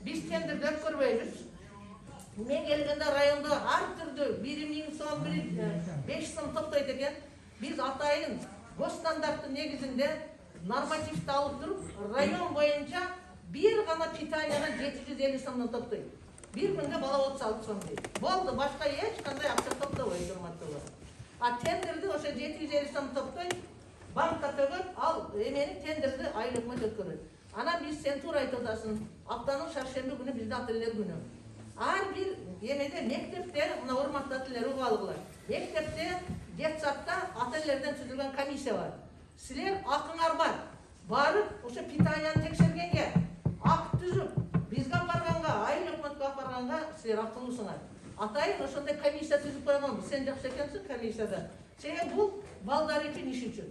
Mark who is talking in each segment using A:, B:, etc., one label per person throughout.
A: Biz tenderde ötkөрбөйбүз. Men kelgende rayonda har türlü 1.000 so'm, 5 so'm toplayt eken. Biz atayın gostandarttын негизинде нормативди алып туруп, район боюнча bir gana pitaniyadan 750 so'mdan toplayт. Bir günde bala 36 so'm deyт. Boldu, başka hiç kanday akça toptabайт, урматтуулар. A tenderde oşa 750 so'm toplayт, bankka tөгөт, al emeni tenderde aylıkma ötkөрөt. Ana biz sen tur aytып атасың, аптанын шаршемби күнү бизде ательер күнү. Ар бир эмеде мектепте, мына урматтуу ательер угуп алгыла. Мектепте детсадта ательерден түзүлгөн комиссия бар. Силер акыңар бар. Барып, ошо питанияны текшергенге, ак түзүп, бизге апарганга, айыл өкмөткө апарганга силер акылуусуңар. Атайын ошондой комиссия түзүп койгонбуз. Сен жакшы экенсиң комиссияда. Себеби бул балдар үчүн иш үчүн.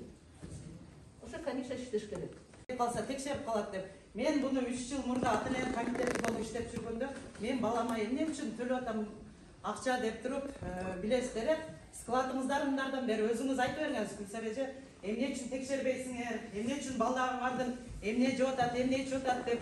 A: Ошо комиссия иштеш керек.
B: Калса текшерип калат деп. Мен буну 3 жыл мурда ательер комитети болуп иштеп жүргөндө, мен балама эмне үчүн төлөп атам акча деп туруп, билесиздер, складыңыздардан бери өзүңүз айтып бергенсиз, Гүлсара эже, эмне үчүн текшербейсиңер, эмне үчүн балдарыңардын эмне жеп атат, эмне ичип атат деп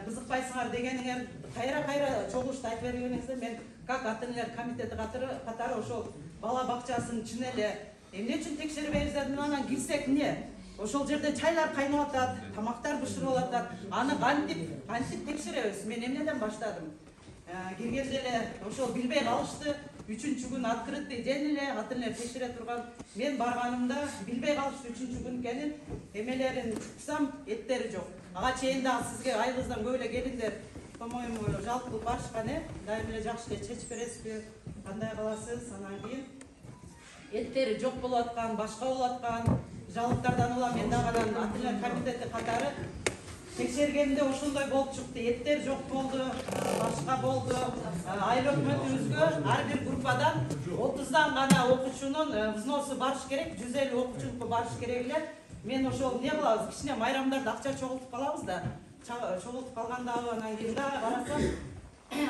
B: кызыкпайсыңар дегениңер кайра чогулушта айтып бергениңизде, мен как ательер комитети катары ошол бала бакчасын чын эле эмне үчүн текшербейбиз, анан кирсек эмне? Ошол жерде чайлар кайнап атат, тамактар бышырып атат. Аны кантип текшеребиз? Мен эмнеден баштадым? Киргенде эле ошол билбей калышты. 3-чү күн открытый ден эле ательер текшере турган. Мен барганымда билбей калышты 3-чү күн экенин. Эмелерин чуксам эттери жок. Ага чейин да сизге айылыбыздан көп эле келиндер, по-моему, жалпы кылып барышкан, дайым эле жакшы эле чечип бересизби? Кандай кыласыз? Анан кийин эттери жок болуп аткан, башка болуп аткан. Жалыктардан улам мен дагы ательер комитети катары текшергенде ошондой болуп чыкты. Эттер жок болду, башка болду. Айыл өкмөтүбүзгө ар бир группадан 30дан гана окуучунун взносу барыш керек, 150 окуучунуку барыш керек эле. Мен ошол эмне кылабыз? Кичине майрамдарда акча чогултуп калабыз да. Чогултуп калгандагы анан кийин дагы карасам,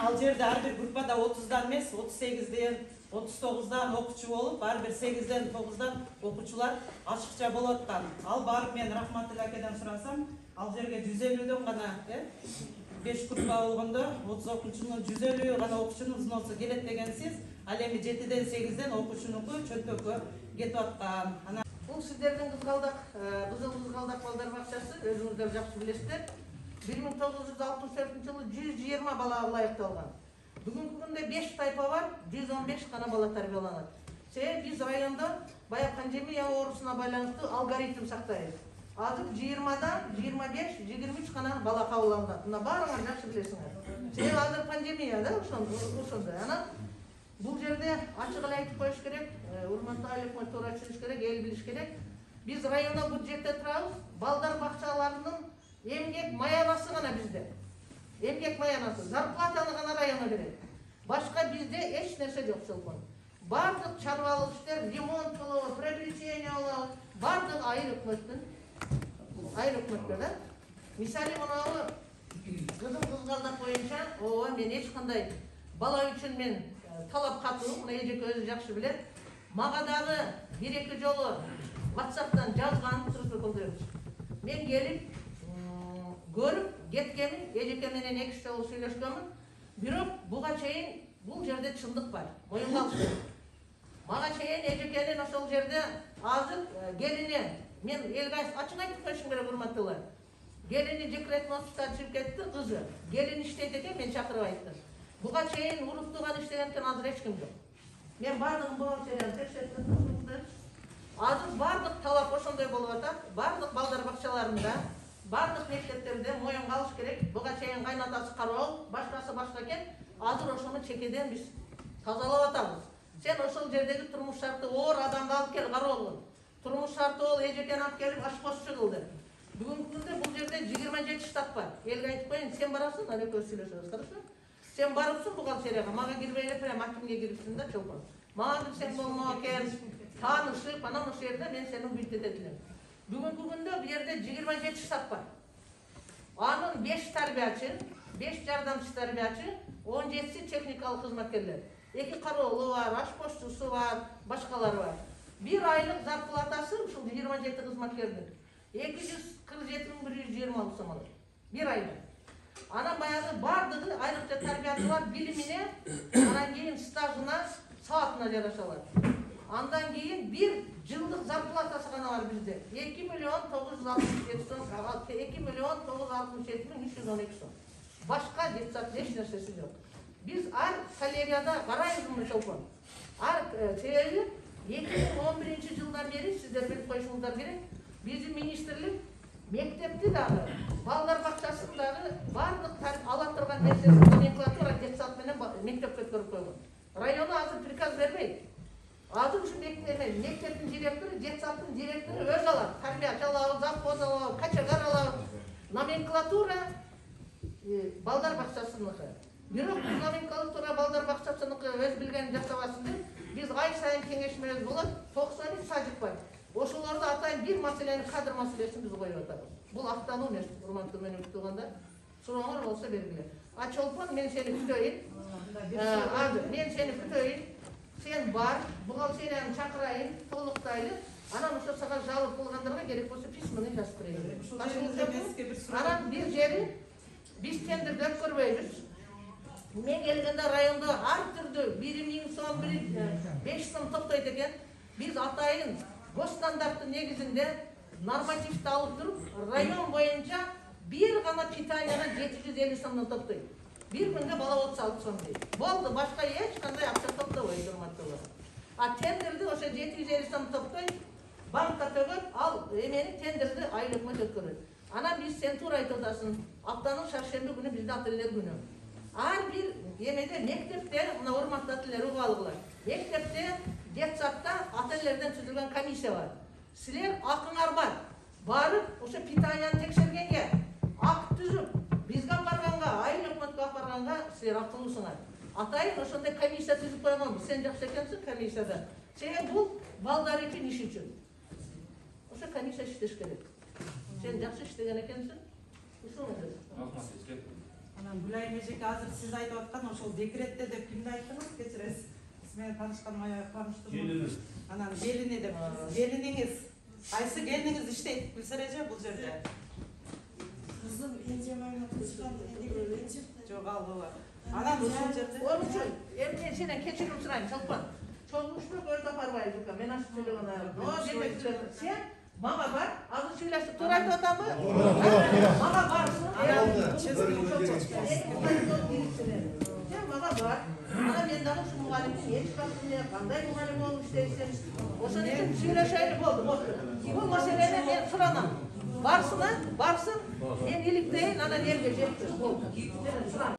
B: ал жерде ар бир группада 30дан эмес, 38ден 39дан окуучу болуп, ар бир 8ден 9дан окуучулар ашыкча болуп аткан. Ал барып мен Рахматул акеден сурасам, ал жерге 150дөн гана, 5 группа болгондо 30 окуучунун 150 гана окуучунун взносу келет дегенсиз, ал эми 7ден 8ден окуучунуку чөнтөккө кетип аткан.
A: Бул сиздердин Кызгалдак, Кызыл Кызгалдак балдар бакчасы, өзүңүздөр жакшы билесиздер. 1964 жылы 120 бала ылайыкталган. Бүгүнкү күндө 5 тайпа бар, 115 гана бала тарбияланат. Себеби биз районда бая пандемия оорусуна байланыштуу алгоритм сактайбыз. Азыр 20дан 25, 23 гана бала кабыл алынат. Мына баарыңар жакшы билесиңер. Себеби азыр пандемия да ошондой. Анан бул жерде ачык эле айтып коюш керек, урматтуу айыл өкмөт туура түшүнүш керек, эл билиш керек. Биз районда бюджетте турабыз, балдар бакчаларынын эмгек маянасы гана бизде. Эмгек маянасы, зарплатаны гана района берет. Башка бизде эч нерсе жок чолпон. Бардык чарбалык иштер, ремонт болобу, приобретение болобу, бардык айыл өкмөткө да. Мисалы мынабу Кызыл Кызгалдак боюнча, ооба мен эч кандай бала үчүн мен талап катуу, мына эжеке өзү жакшы билет. Мага дагы 1-2 жолу WhatsApp'тан жазган тургундайбыз. Мен келип көрүп кеткенмин, эжеке менен 2 жолу сүйлөшкөнмүн. Бирок буга чейин бул жерде чындык бар. Моюнга алыш керек. Мага чейин эжекенин ошол жерде азыр келини, мен элге ачык айтып коюшум керек, урматтуулар. Келини декретный отпускка чыгып кетти, кызы. Келин иштейт экен, мен чакырып айттым. Буга чейин уруктуган иштеген экен, азыр эч ким жок. Мен бардыгын бухгалтерияны текшерттим. Азыр бардык талап ошондой болуп атат. Бардык балдар бакчаларында, бардык мектептерде моюнга алыш керек. Буга чейин кайнатасы кароо, башкасы башка экен. Азыр ошону чекеден биз тазалап атабыз. Сен ошол жердеги турмуш шарты оор адамды алып кел, кароолгун. Турмуш шарты ол эжекени алып келип ашпозчу кылды. Бүгүнкү күндө бул жерде 27 штат бар. Элге айтып коюн, сен барасың, аны экөөбүз сүйлөшөбүз, хорошо? Сен барыпсың бухгалтерияга, мага кирбей эле прям акимге кирипсиң да, чолпон. Мага кирсең болмо экен, таанышып, анан ошол жерде мен сени бюджет этилем. Бүгүнкү күндө бу жерде 27 штат бар. Анын 5 тарбиячы, 5 жардамчы тарбиячы, 17 техникалык кызматкерлер. 2 кароолу бар, ашпозчусу бар, башкалары бар. Bir айлык зарплатасы ушул 27 кызматкердин 247.120 сом алат. Bir айда. Анан баягы бардыгы айрыкча тарбиясы бар билимине, анан кийин стажына, саатына жараша алат. Андан кийин бир жылдык зарплатасы гана бар бизде. 2.967.312 сом. Башка детсат эч нерсеси жок. Биз ар салерияда карайбызбы чолпон. Ар себеби 2011 жылдан бери сиздер билип коюшуңуздар керек. Биздин министрлик мектепти дагы, балдар бакчасын дагы бардык ала турган нерсесин номенклатура детсат менен мектепке өткөрүп койгон. Району азыр приказ бербейт. Азыр ушу мектептин директору, детсаттын директору өз алат. Тарбия алабыз, завхоз алабыз, качагар алабыз. Номенклатура балдар бакчасыныкы. Бирок бул номенклатура балдар бакчасыныкы өз билгенин жасабасын деп, биз ай сайын кеңешмебиз болот, 90 садик бар. Ошолорду атайын бир маселени, кадр маселесин биз коюп атабыз. Бул актануу эмес, урматтуу менен күтүлганда. Сурооңор болсо бергиле. А чолпон, мен сени күтөйүн. Мен сени күтөйүн. Сен бар, бухгалтерияны чакырайын, толуктайлы. Анан ошо сага жалып кылгандарга керек болсо письмени жазып берейин. Анан бир жери биз тендерди өткөрбөйбүз. Мен келгенде райондо ар түрдүү 1000 сом, 5 сом токтойт экен. Биз атайын госстандарттын негизинде нормативди алып туруп, район боюнча бир гана питанияга 750 сомдон токтойт. Bir günde bala 36 son değil. Boldu, başka hiç kандай akça toplayı durmaktalar. A tenderdi o şey 750 son toplayı, banka tögöp, al emeni tenderdi aylıkma tökörü. Ana biz sentur aytodasın, haftanın şarşembe günü bizde atölyeler günü. Her bir yemede mektepte, buna urmakta atölyeler uğalıgılar. Mektepte, detsatta atölyelerden tüzülgen komisya var. Siler akınar var. Barıp, o şey pitanyani tekşergenge, ak tüzüp, bizge barganga, aylık barganga sizler aktılısınlar. Atayın ошондой комиссия түзүп койгонбуз. Сен жакшы экенсиң комиссияда. Сен бул балдар үчүн иш үчүн. Ошо комиссия иштеш керек. Сен жакшы иштеген экенсиң. Ушул эле.
B: Анан Гүлайым эжеке азыр сиз айтып аткан ошол декретте деп кимди айттыңыз? Кечиресиз. Сиз менен таанышканыма аябай кубанычтымын. Анан келини деп. Келиниңиз, кайсы келиниңиз иштейт Гүлсара эже бул жерде?
C: Kızım ince maymun kızdan ince.
B: Жок ал ооба. Анан ушул жерде.
A: Onun için emniyet senden keçirim sırayım Çalpan. Çolmuştu göz aparmayız yuka. Men açıp söylüyorum ona. O demek söylüyorum. Sen bana var. Azı söyleştik. Turaydı odan mı? Bana varsın. Sen bana var. Ana ben daha şu muhalifin hiç baktım ya. Kanday muhalif olmuş değilsin. O senin için söyleşeyli oldu. Bu meselene ben sıranam. Varsın ha? Varsın. En iyilik değil. Ana diye gelecektir. Oldu.